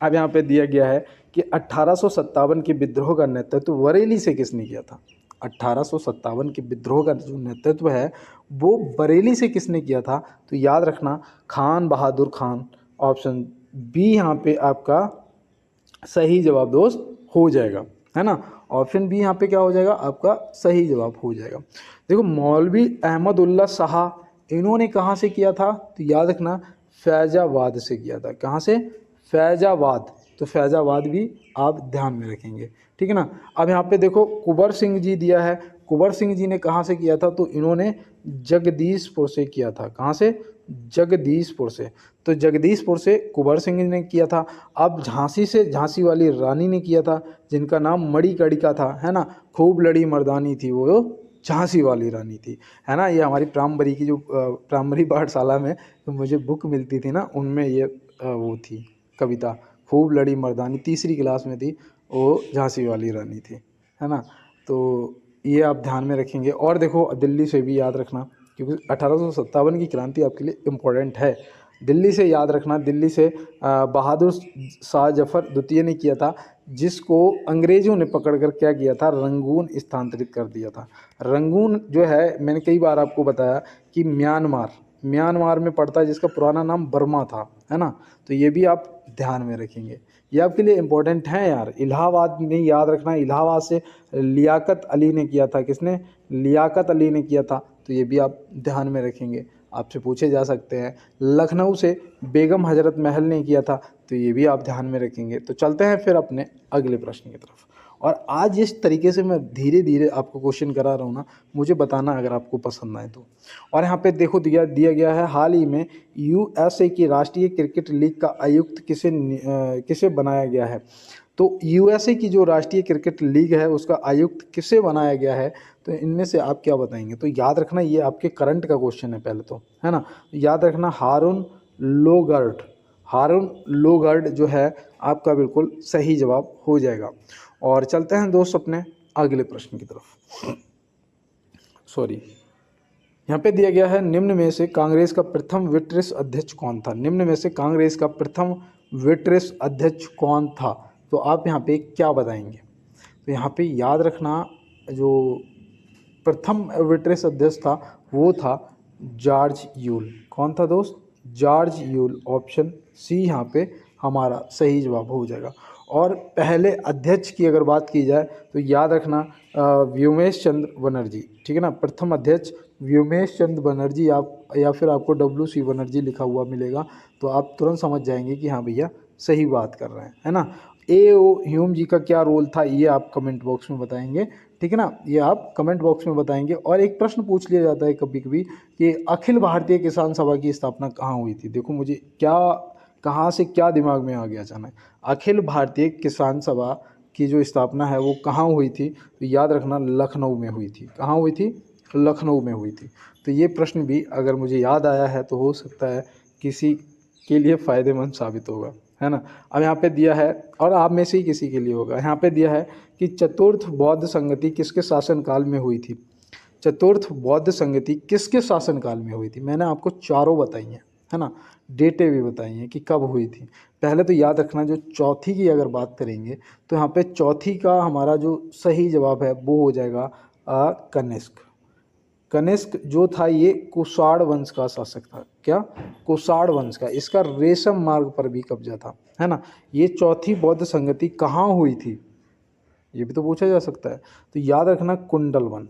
अब यहाँ पे दिया गया है कि 1857 के विद्रोह का नेतृत्व बरेली से किसने किया था? 1857 के विद्रोह का जो नेतृत्व है वो बरेली से किसने किया था? तो याद रखना, खान बहादुर खान। ऑप्शन बी यहाँ पे आपका सही जवाब दोस्त हो जाएगा, है ना। ऑप्शन बी यहाँ पे क्या हो जाएगा? आपका सही जवाब हो जाएगा। देखो मौलवी अहमदुल्ला शाह, इन्होंने कहाँ से किया था? तो याद रखना फैजाबाद से किया था। कहाँ से? फैजाबाद। तो फैजाबाद भी आप ध्यान में रखेंगे, ठीक है ना। अब यहाँ पे देखो कुंवर सिंह जी दिया है, कुंवर सिंह जी ने कहाँ से किया था? तो इन्होंने जगदीशपुर से किया था। कहाँ से? जगदीशपुर से। तो जगदीशपुर से कुंवर सिंह ने किया था। अब झांसी से झांसी वाली रानी ने किया था, जिनका नाम मणिकर्णिका था, है ना, खूब लड़ी मर्दानी थी वो झांसी वाली रानी थी, है ना। ये हमारी प्राइमरी की जो प्राइमरी पाठशाला में तो मुझे बुक मिलती थी ना, उनमें ये वो थी कविता, खूब लड़ी मर्दानी, तीसरी क्लास में थी, वो झांसी वाली रानी थी, है ना। तो ये आप ध्यान में रखेंगे। और देखो दिल्ली से भी याद रखना, क्योंकि 1857 की क्रांति आपके लिए इम्पोर्टेंट है। दिल्ली से याद रखना, दिल्ली से बहादुर शाह जफर द्वितीय ने किया था, जिसको अंग्रेज़ों ने पकड़कर क्या किया था? रंगून स्थानांतरित कर दिया था। रंगून जो है, मैंने कई बार आपको बताया कि म्यांमार, म्यांमार में पड़ता है, जिसका पुराना नाम बर्मा था, है ना। तो ये भी आप ध्यान में रखेंगे, ये आपके लिए इंपॉर्टेंट है यार। इलाहाबाद में याद रखना, इलाहाबाद से लियाकत अली ने किया था, किसने? लियाकत अली ने किया था, तो ये भी आप ध्यान में रखेंगे, आपसे पूछे जा सकते हैं। लखनऊ से बेगम हजरत महल ने किया था, तो ये भी आप ध्यान में रखेंगे। तो चलते हैं फिर अपने अगले प्रश्न की तरफ। और आज इस तरीके से मैं धीरे धीरे आपको क्वेश्चन करा रहा हूँ ना, मुझे बताना अगर आपको पसंद आए तो। और यहाँ पे देखो दिया गया है, हाल ही में यूएसए की राष्ट्रीय क्रिकेट लीग का आयुक्त किसे बनाया गया है। तो यूएसए की जो राष्ट्रीय क्रिकेट लीग है उसका आयुक्त किसे बनाया गया है, तो इनमें से आप क्या बताएंगे। तो याद रखना ये आपके करंट का क्वेश्चन है पहले तो, है ना। याद रखना हारून लोगार्ड जो है आपका बिल्कुल सही जवाब हो जाएगा। और चलते हैं दोस्त अपने अगले प्रश्न की तरफ। यहाँ पे दिया गया है, निम्न में से कांग्रेस का प्रथम वित्तीय अध्यक्ष कौन था। निम्न में से कांग्रेस का प्रथम वित्तीय अध्यक्ष कौन था, तो आप यहाँ पे क्या बताएंगे। तो यहाँ पे याद रखना जो प्रथम वित्तीय अध्यक्ष था वो था जॉर्ज यूल। कौन था दोस्त? George Yule. ऑप्शन सी यहाँ पे हमारा सही जवाब हो जाएगा। और पहले अध्यक्ष की अगर बात की जाए तो याद रखना व्योमेश चंद्र बनर्जी, ठीक है ना। प्रथम अध्यक्ष व्योमेश चंद्र बनर्जी, आप या फिर आपको WC बनर्जी लिखा हुआ मिलेगा, तो आप तुरंत समझ जाएंगे कि हाँ भैया सही बात कर रहे हैं, है ना। A.O. ह्यूम जी का क्या रोल था, ये आप कमेंट बॉक्स में बताएंगे, ठीक है ना, ये आप कमेंट बॉक्स में बताएंगे। और एक प्रश्न पूछ लिया जाता है कभी कभी कि अखिल भारतीय किसान सभा की स्थापना कहाँ हुई थी। देखो मुझे कहाँ से क्या दिमाग में आ गया अचानक, अखिल भारतीय किसान सभा की जो स्थापना है वो कहाँ हुई थी, तो याद रखना लखनऊ में हुई थी। कहाँ हुई थी? लखनऊ में हुई थी। तो ये प्रश्न भी अगर मुझे याद आया है तो हो सकता है किसी के लिए फ़ायदेमंद साबित होगा, है ना। अब यहाँ पे दिया है, और आप में से ही किसी के लिए होगा, यहाँ पे दिया है कि चतुर्थ बौद्ध संगति किसके शासनकाल में हुई थी। चतुर्थ बौद्ध संगति किसके शासनकाल में हुई थी। मैंने आपको चारों बताई हैं, है ना, डेटें भी बताई हैं कि कब हुई थी। पहले तो याद रखना जो चौथी की अगर बात करेंगे तो यहाँ पे चौथी का हमारा जो सही जवाब है वो हो जाएगा कनिष्क। कनिष्क जो था ये कुषाण वंश का शासक था। क्या? कुषाण वंश का। इसका रेशम मार्ग पर भी कब्जा था, है ना। ये चौथी बौद्ध संगति कहाँ हुई थी, ये भी तो पूछा जा सकता है। तो याद रखना कुंडल वन।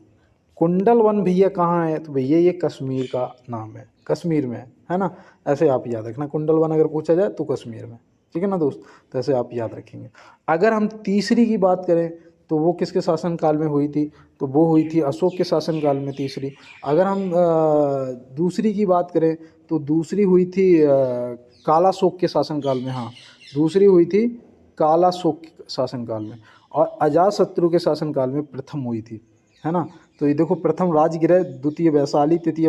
कुंडल वन भैया कहाँ है, तो भैया ये कश्मीर का नाम है, कश्मीर में है ना। ऐसे आप याद रखना, कुंडल वन अगर पूछा जाए तो कश्मीर में, ठीक है ना दोस्त। तो ऐसे आप याद रखेंगे। अगर हम तीसरी की बात करें तो वो किसके शासनकाल में हुई थी, तो वो हुई थी अशोक के शासनकाल में तीसरी। अगर हम दूसरी की बात करें तो दूसरी हुई थी कालाशोक के शासनकाल में। हाँ, दूसरी हुई थी कालाशोक के शासनकाल में। और अजातशत्रु के शासनकाल में प्रथम हुई थी, है ना। तो ये देखो, प्रथम राजगृह, द्वितीय वैशाली, तृतीय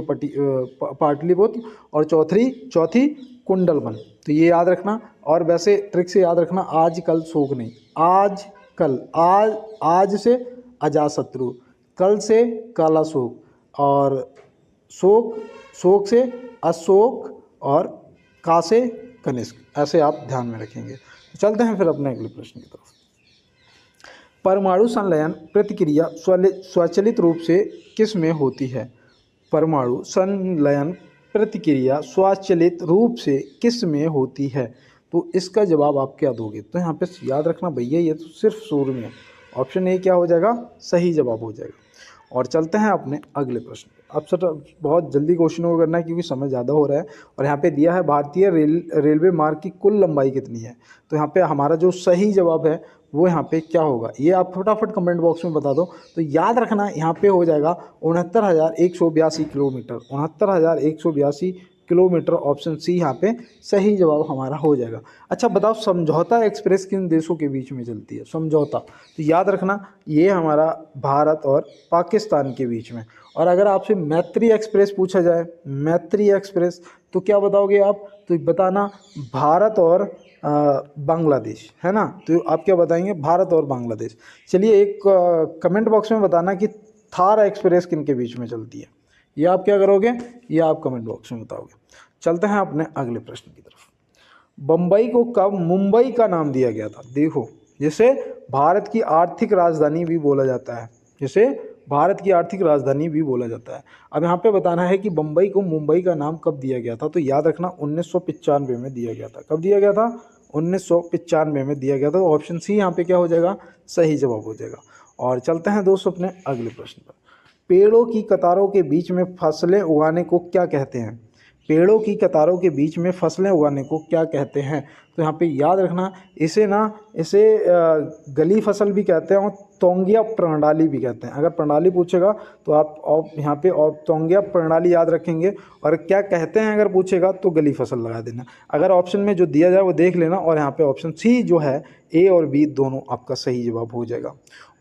पाटलिपुत्र और चौथी कुंडलवन। तो ये याद रखना। और वैसे ट्रिक से याद रखना, आज कल शोक नहीं, आज से अजातशत्रु, कल से कालाशोक, और शोक से अशोक, और का से कनिष्क। ऐसे आप ध्यान में रखेंगे। चलते हैं फिर अपने अगले प्रश्न की तरफ। परमाणु संलयन प्रतिक्रिया स्वचालित रूप से किस में होती है। परमाणु संलयन प्रतिक्रिया स्वचालित रूप से किस में होती है, तो इसका जवाब आप क्या दोगे। तो यहाँ पे याद रखना भैया ये तो सिर्फ सूर्य में। ऑप्शन ए क्या हो जाएगा, सही जवाब हो जाएगा। और चलते हैं अपने अगले प्रश्न पे। अब सर बहुत जल्दी क्वेश्चनों को करना है क्योंकि समय ज़्यादा हो रहा है। और यहाँ पे दिया है भारतीय रेलवे मार्ग की कुल लंबाई कितनी है। तो यहाँ पे हमारा जो सही जवाब है वो यहाँ पे क्या होगा, ये आप फटाफट कमेंट बॉक्स में बता दो। तो याद रखना यहाँ पे हो जाएगा 69,182 किलोमीटर। 69,182 किलोमीटर। ऑप्शन सी यहाँ पे सही जवाब हमारा हो जाएगा। अच्छा बताओ, समझौता एक्सप्रेस किन देशों के बीच में चलती है। समझौता, तो याद रखना ये हमारा भारत और पाकिस्तान के बीच में। और अगर आपसे मैत्री एक्सप्रेस पूछा जाए, मैत्री एक्सप्रेस, तो क्या बताओगे आप, तो बताना भारत और बांग्लादेश, है ना। तो आप क्या बताएंगे, भारत और बांग्लादेश। चलिए एक कमेंट बॉक्स में बताना कि थार एक्सप्रेस किन के बीच में चलती है। ये आप क्या करोगे, ये आप कमेंट बॉक्स में बताओगे। चलते हैं अपने अगले प्रश्न की तरफ। बम्बई को कब मुंबई का नाम दिया गया था। देखो, जिसे भारत की आर्थिक राजधानी भी बोला जाता है, जिसे भारत की आर्थिक राजधानी भी बोला जाता है। अब यहाँ पे बताना है कि बम्बई को मुंबई का नाम कब दिया गया था, तो याद रखना 1995 में दिया गया था। कब दिया गया था? 1995 में दिया गया था। तो ऑप्शन सी यहाँ पे क्या हो जाएगा? सही जवाब हो जाएगा। और चलते हैं दोस्तों अपने अगले प्रश्न पर। पेड़ों की कतारों के बीच में फसलें उगाने को क्या कहते हैं? पेड़ों की कतारों के बीच में फसलें उगाने को क्या कहते हैं? तो यहाँ पे याद रखना, इसे गली फसल भी कहते हैं और तोंगिया प्रणाली भी कहते हैं। अगर प्रणाली पूछेगा तो आप यहाँ पे और तोंगिया प्रणाली याद रखेंगे, और क्या कहते हैं अगर पूछेगा तो गली फसल लगा देना। अगर ऑप्शन में जो दिया जाए वो देख लेना, और यहाँ पे ऑप्शन सी जो है ए और बी दोनों आपका सही जवाब हो जाएगा।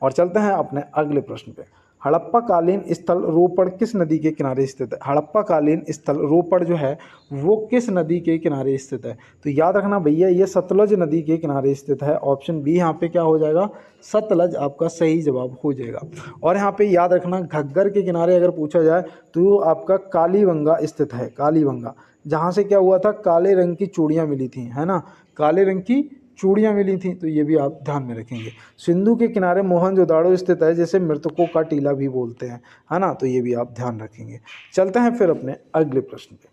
और चलते हैं अपने अगले प्रश्न पे। हड़प्पा कालीन स्थल रोपड़ किस नदी के किनारे स्थित है? हड़प्पा कालीन स्थल रोपड़ जो है वो किस नदी के किनारे स्थित है? तो याद रखना भैया, ये सतलज नदी के किनारे स्थित है। ऑप्शन बी यहाँ पे क्या हो जाएगा? सतलज आपका सही जवाब हो जाएगा। और यहाँ पे याद रखना, घग्गर के किनारे अगर पूछा जाए तो आपका कालीबंगा स्थित है। कालीबंगा, जहाँ से क्या हुआ था? काले रंग की चूड़ियाँ मिली थी, है ना, काले रंग की चूड़ियाँ मिली थी। तो ये भी आप ध्यान में रखेंगे। सिंधु के किनारे मोहनजोदाड़ो स्थित है, जैसे मृतकों का टीला भी बोलते हैं, है ना, तो ये भी आप ध्यान रखेंगे। चलते हैं फिर अपने अगले प्रश्न पे।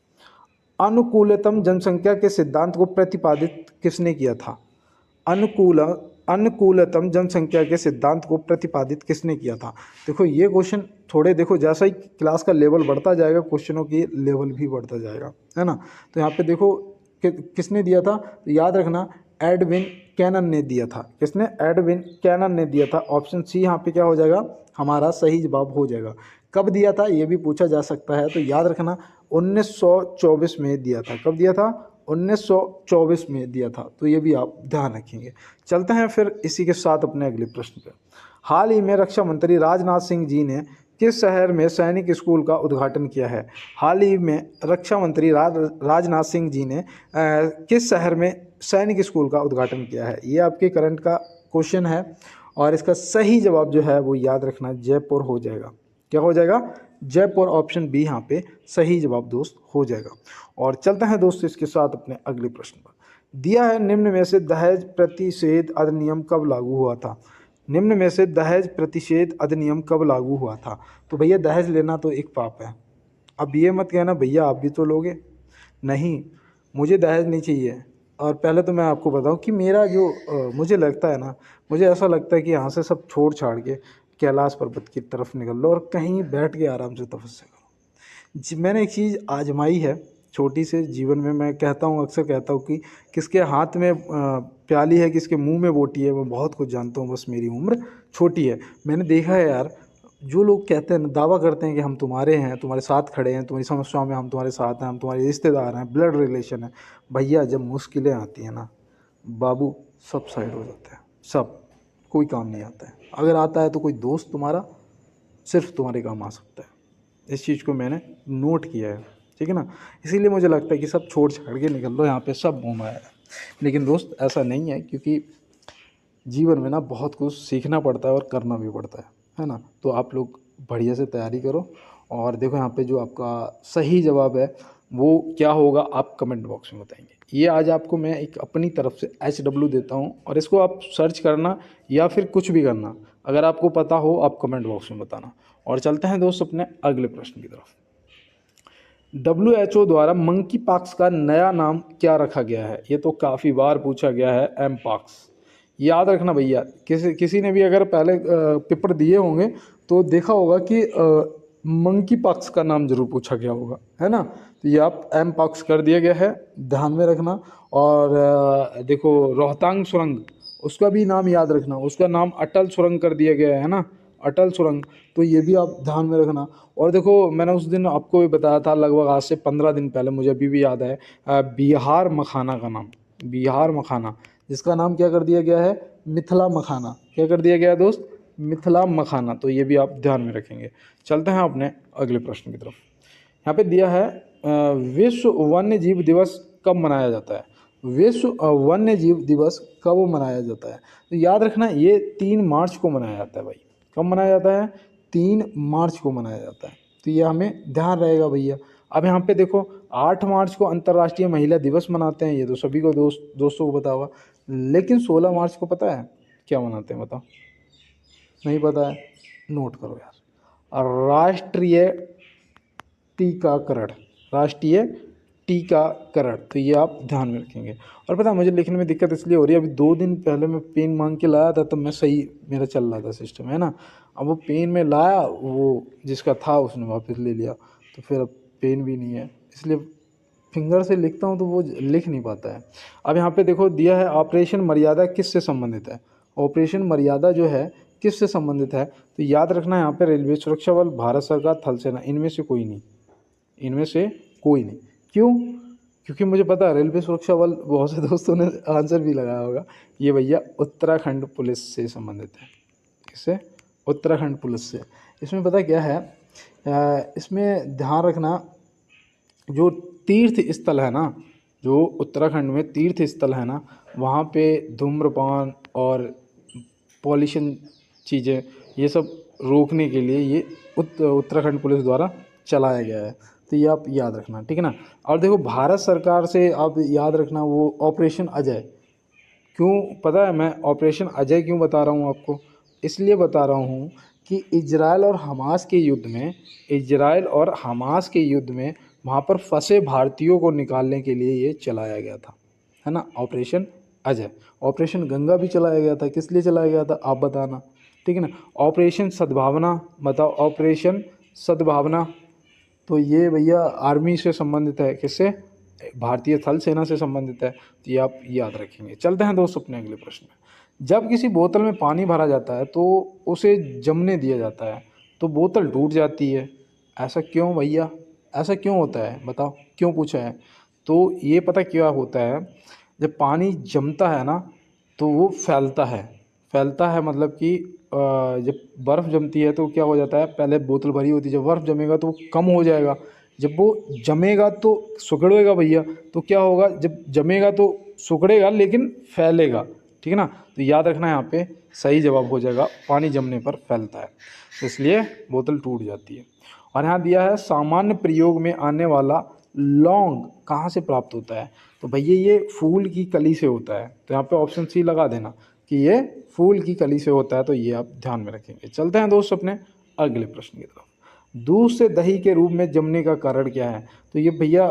अनुकूलतम जनसंख्या के सिद्धांत को प्रतिपादित किसने किया था? अनुकूलतम जनसंख्या के सिद्धांत को प्रतिपादित किसने किया था? देखो ये क्वेश्चन थोड़े, देखो जैसा ही क्लास का लेवल बढ़ता जाएगा क्वेश्चनों की लेवल भी बढ़ता जाएगा, है ना। तो यहाँ पे देखो किसने दिया था, तो याद रखना एडविन कैनन ने दिया था। किसने? एडविन कैनन ने दिया था। ऑप्शन सी यहाँ पे क्या हो जाएगा? हमारा सही जवाब हो जाएगा। कब दिया था ये भी पूछा जा सकता है, तो याद रखना 1924 में दिया था। कब दिया था? 1924 में दिया था। तो ये भी आप ध्यान रखेंगे। चलते हैं फिर इसी के साथ अपने अगले प्रश्न पर। हाल ही में रक्षा मंत्री राजनाथ सिंह जी ने किस शहर में सैनिक स्कूल का उद्घाटन किया है? हाल ही में रक्षा मंत्री राजनाथ सिंह जी ने किस शहर में सैनिक स्कूल का उद्घाटन किया है? ये आपके करंट का क्वेश्चन है, और इसका सही जवाब जो है वो याद रखना जयपुर हो जाएगा। क्या हो जाएगा? जयपुर। ऑप्शन बी यहाँ पे सही जवाब दोस्त हो जाएगा। और चलते हैं दोस्त इसके साथ अपने अगले प्रश्न पर। दिया है, निम्न में से दहेज प्रतिषेध अधिनियम कब लागू हुआ था? निम्न में से दहेज प्रतिषेध अधिनियम कब लागू हुआ था? तो भैया दहेज लेना तो एक पाप है। अब ये मत कहना भैया आप भी तो लोगे, नहीं मुझे दहेज नहीं चाहिए। और पहले तो मैं आपको बताऊं कि मेरा जो मुझे लगता है ना, मुझे ऐसा लगता है कि यहाँ से सब छोड़ छाड़ के कैलाश पर्वत की तरफ निकल लो और कहीं बैठ के आराम से तपस्या करो। मैंने एक चीज़ आजमाई है छोटी से जीवन में। मैं कहता हूँ, अक्सर कहता हूँ कि किसके हाथ में प्याली है, किसके मुंह में बोटी है। मैं बहुत कुछ जानता हूँ, बस मेरी उम्र छोटी है। मैंने देखा है यार, जो लोग कहते हैं, दावा करते हैं कि हम तुम्हारे हैं, तुम्हारे साथ खड़े हैं, तुम्हारी समस्याओं में हम तुम्हारे साथ हैं, हम तुम्हारे रिश्तेदार हैं, ब्लड रिलेशन है। भैया जब मुश्किलें आती हैं ना बाबू, सब साइड हो जाता है, सब, कोई काम नहीं आता है। अगर आता है तो कोई दोस्त तुम्हारा सिर्फ तुम्हारे काम आ सकता है। इस चीज़ को मैंने नोट किया है, ठीक है ना। इसीलिए मुझे लगता है कि सब छोड़ छाड़ के निकल लो, यहाँ पे सब घूम आया है। लेकिन दोस्त ऐसा नहीं है, क्योंकि जीवन में ना बहुत कुछ सीखना पड़ता है और करना भी पड़ता है ना। तो आप लोग बढ़िया से तैयारी करो। और देखो यहाँ पे जो आपका सही जवाब है वो क्या होगा, आप कमेंट बॉक्स में बताएंगे। ये आज आपको मैं एक अपनी तरफ से HW देता हूँ, और इसको आप सर्च करना या फिर कुछ भी करना। अगर आपको पता हो आप कमेंट बॉक्स में बताना। और चलते हैं दोस्त अपने अगले प्रश्न की तरफ। WHO द्वारा मंकी पॉक्स का नया नाम क्या रखा गया है? ये तो काफ़ी बार पूछा गया है, एम पॉक्स। याद रखना भैया, किसी ने भी अगर पहले पेपर दिए होंगे तो देखा होगा कि मंकी पॉक्स का नाम जरूर पूछा गया होगा, है ना। तो ये आप एम पॉक्स कर दिया गया है, ध्यान में रखना। और देखो रोहतांग सुरंग, उसका भी नाम याद रखना, उसका नाम अटल सुरंग कर दिया गया है ना, अटल सुरंग। तो ये भी आप ध्यान में रखना। और देखो मैंने उस दिन आपको भी बताया था, लगभग आज से 15 दिन पहले, मुझे अभी भी याद है, बिहार मखाना का नाम, बिहार मखाना, जिसका नाम क्या कर दिया गया है? मिथिला मखाना। क्या कर दिया गया है दोस्त? मिथिला मखाना। तो ये भी आप ध्यान में रखेंगे। चलते हैं अपने अगले प्रश्न की तरफ। यहाँ पे दिया है विश्व वन्य जीव दिवस कब मनाया जाता है? विश्व वन्य जीव दिवस कब मनाया जाता है? तो याद रखना ये 3 मार्च को मनाया जाता है भाई। कब मनाया जाता है? 3 मार्च को मनाया जाता है। तो ये हमें ध्यान रहेगा भैया। अब यहाँ पे देखो 8 मार्च को अंतर्राष्ट्रीय महिला दिवस मनाते हैं, ये तो सभी को दोस्तों को पता होगा। लेकिन 16 मार्च को पता है क्या मनाते हैं? बताओ, नहीं पता है? नोट करो यार। राष्ट्रीय टीकाकरण, राष्ट्रीय टीकाकरण। तो ये आप ध्यान में रखेंगे। और पता है मुझे लिखने में दिक्कत इसलिए हो रही है, अभी 2 दिन पहले मैं पेन मांग के लाया था तब मैं सही मेरा चल रहा था सिस्टम, है ना। अब वो पेन में लाया, वो जिसका था उसने वापस ले लिया, तो फिर अब पेन भी नहीं है, इसलिए फिंगर से लिखता हूँ तो वो लिख नहीं पाता है। अब यहाँ पे देखो दिया है ऑपरेशन मर्यादा किससे संबंधित है। ऑपरेशन मर्यादा जो है किससे संबंधित है, तो याद रखना यहाँ पे रेलवे सुरक्षा बल, भारत सरकार, थल सेना, इनमें से कोई नहीं, इनमें से कोई नहीं। क्यों? क्योंकि मुझे पता है रेलवे सुरक्षा बल, बहुत से दोस्तों ने आंसर भी लगाया होगा, ये भैया उत्तराखंड पुलिस से संबंधित है। किससे? उत्तराखंड पुलिस से। इसमें पता क्या है, इसमें ध्यान रखना, जो तीर्थ स्थल है ना, जो उत्तराखंड में तीर्थ स्थल है ना, वहाँ पे धूम्रपान और पॉल्यूशन चीज़ें ये सब रोकने के लिए ये उत्तराखंड पुलिस द्वारा चलाया गया है। तो ये आप याद रखना, ठीक है ना। और देखो भारत सरकार से आप याद रखना वो ऑपरेशन अजय। क्यों पता है मैं ऑपरेशन अजय क्यों बता रहा हूँ आपको? इसलिए बता रहा हूँ कि इजराइल और हमास के युद्ध में, इजराइल और हमास के युद्ध में वहाँ पर फंसे भारतीयों को निकालने के लिए ये चलाया गया था, है ना, ऑपरेशन अजय। ऑपरेशन गंगा भी चलाया गया था, किस लिए चलाया गया था आप बताना, ठीक है ना। ऑपरेशन सद्भावना, बताओ ऑपरेशन सद्भावना, तो ये भैया आर्मी से संबंधित है, किससे? भारतीय थल सेना से संबंधित है। तो ये आप याद रखेंगे। चलते हैं दोस्तों अपने अगले प्रश्न में। जब किसी बोतल में पानी भरा जाता है तो उसे जमने दिया जाता है तो बोतल टूट जाती है, ऐसा क्यों भैया? ऐसा क्यों होता है बताओ, क्यों पूछा है? तो ये पता क्या होता है, जब पानी जमता है ना तो वो फैलता है, फैलता है मतलब कि जब बर्फ़ जमती है तो क्या हो जाता है, पहले बोतल भरी होती है, जब बर्फ़ जमेगा तो वो कम हो जाएगा, जब वो जमेगा तो सिकुड़ेगा भैया, तो क्या होगा, जब जमेगा तो सिकुड़ेगा लेकिन फैलेगा, ठीक है ना। तो याद रखना यहाँ पे सही जवाब हो जाएगा, पानी जमने पर फैलता है, तो इसलिए बोतल टूट जाती है। और यहाँ दिया है सामान्य प्रयोग में आने वाला लौंग कहाँ से प्राप्त होता है, तो भैया ये फूल की कली से होता है। तो यहाँ पे ऑप्शन सी लगा देना कि ये फूल की कली से होता है, तो ये आप ध्यान में रखेंगे। चलते हैं दोस्त अपने अगले प्रश्न की तरफ। दूध से दही के रूप में जमने का कारण क्या है, तो ये भैया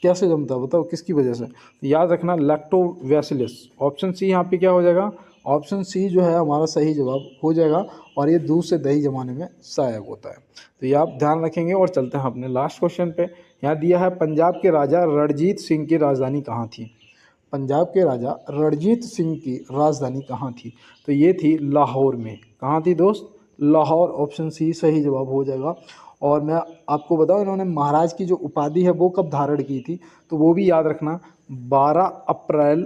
कैसे जमता है बताओ, किसकी वजह से? तो याद रखना लैक्टोबैसिलस। ऑप्शन सी यहाँ पे क्या हो जाएगा, ऑप्शन सी जो है हमारा सही जवाब हो जाएगा, और ये दूध से दही जमाने में सहायक होता है। तो ये आप ध्यान रखेंगे। और चलते हैं अपने लास्ट क्वेश्चन पे। यहाँ दिया है पंजाब के राजा रणजीत सिंह की राजधानी कहाँ थी। पंजाब के राजा रणजीत सिंह की राजधानी कहाँ थी, तो ये थी लाहौर में। कहाँ थी दोस्त? लाहौर। ऑप्शन सी सही जवाब हो जाएगा। और मैं आपको बताऊं इन्होंने महाराज की जो उपाधि है वो कब धारण की थी, तो वो भी याद रखना, 12 अप्रैल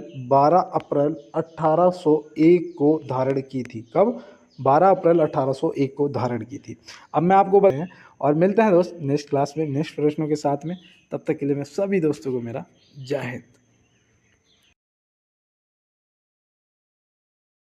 1801 को धारण की थी। कब? 12 अप्रैल 1801 को धारण की थी। अब मैं आपको बताएं, और मिलते हैं दोस्त नेक्स्ट क्लास में नेक्स्ट प्रश्नों के साथ में। तब तक के लिए मैं सभी दोस्तों को मेरा जय हिंद।